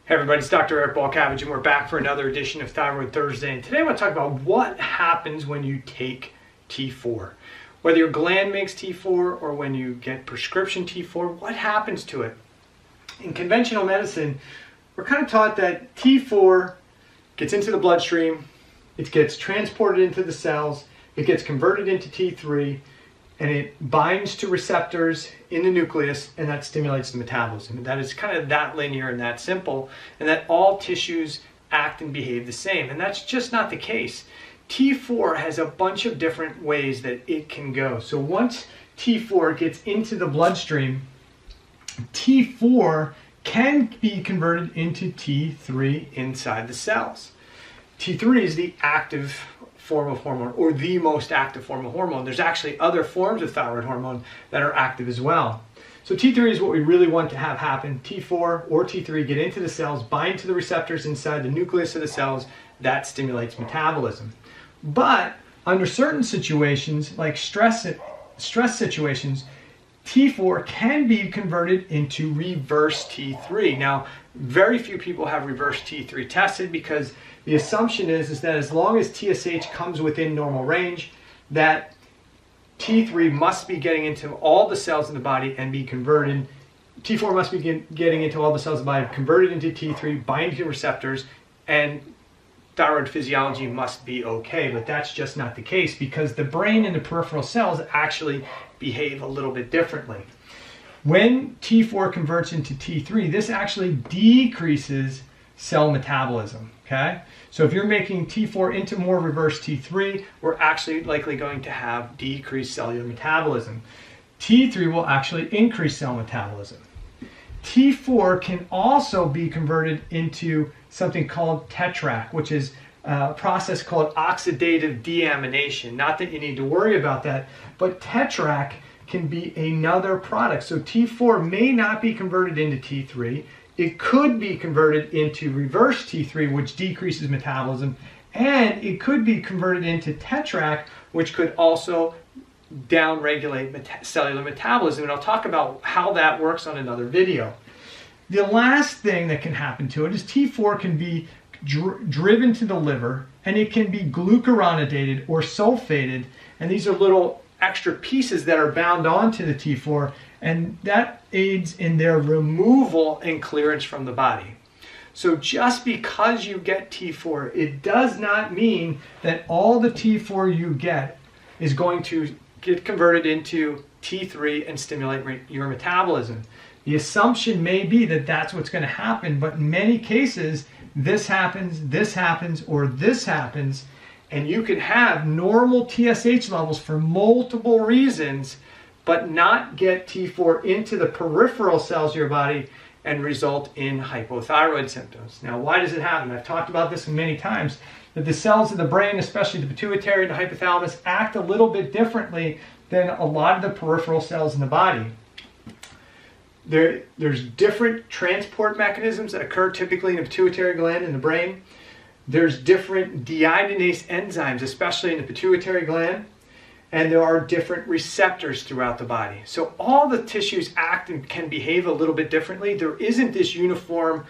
Hey everybody, it's Dr. Eric Balkavage, and we're back for another edition of Thyroid Thursday. And today I want to talk about what happens when you take T4. Whether your gland makes T4 or when you get prescription T4, what happens to it? In conventional medicine, we're kind of taught that T4 gets into the bloodstream, it gets transported into the cells, it gets converted into T3, and it binds to receptors in the nucleus, and that stimulates the metabolism. That is kind of that linear and that simple, and that all tissues act and behave the same. And that's just not the case. T4 has a bunch of different ways that it can go. So once T4 gets into the bloodstream, T4 can be converted into T3 inside the cells. T3 is the active form of hormone, or the most active form of hormone. There's actually other forms of thyroid hormone that are active as well. So T3 is what we really want to have happen. T4 or T3 get into the cells, bind to the receptors inside the nucleus of the cells. That stimulates metabolism. But under certain situations, like stress situations, T4 can be converted into reverse T3. Now, very few people have reverse T3 tested because the assumption is that as long as TSH comes within normal range, that T3 must be getting into all the cells in the body and be converted. T4 must be getting into all the cells in the body, converted into T3, binding to receptors, and thyroid physiology must be okay. But that's just not the case because the brain and the peripheral cells actually behave a little bit differently. When T4 converts into T3, this actually decreases cell metabolism, okay? So if you're making T4 into more reverse T3, we're actually likely going to have decreased cellular metabolism. T3 will actually increase cell metabolism. T4 can also be converted into something called tetrac, which is a process called oxidative deamination. Not that you need to worry about that, but tetrac can be another product. So T4 may not be converted into T3. It could be converted into reverse T3, which decreases metabolism, and it could be converted into tetrac, which could also downregulate cellular metabolism. And I'll talk about how that works on another video. The last thing that can happen to it is T4 can be driven to the liver, and it can be glucuronidated or sulfated, and these are little extra pieces that are bound onto the T4, and that aids in their removal and clearance from the body. So just because you get T4, it does not mean that all the T4 you get is going to get converted into T3 and stimulate your metabolism. The assumption may be that that's what's going to happen, but in many cases, this happens, or this happens, and you can have normal TSH levels for multiple reasons, but not get T4 into the peripheral cells of your body and result in hypothyroid symptoms. Now, why does it happen? I've talked about this many times, that the cells of the brain, especially the pituitary and the hypothalamus, act a little bit differently than a lot of the peripheral cells in the body. There's different transport mechanisms that occur typically in the pituitary gland in the brain. There's different deiodinase enzymes, especially in the pituitary gland, and there are different receptors throughout the body. So all the tissues act and can behave a little bit differently. There isn't this uniform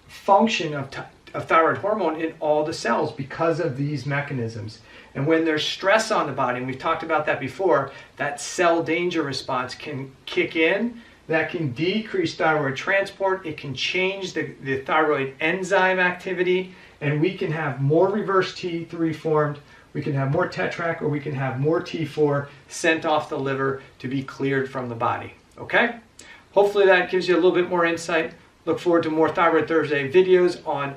function of thyroid hormone in all the cells because of these mechanisms. And when there's stress on the body, and we've talked about that before, that cell danger response can kick in. That can decrease thyroid transport. It can change the thyroid enzyme activity, and we can have more reverse T3 formed, we can have more tetrac, or we can have more T4 sent off the liver to be cleared from the body. Okay? Hopefully that gives you a little bit more insight. Look forward to more Thyroid Thursday videos on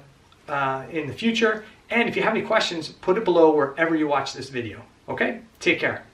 in the future. And if you have any questions, put it below wherever you watch this video. Okay? Take care.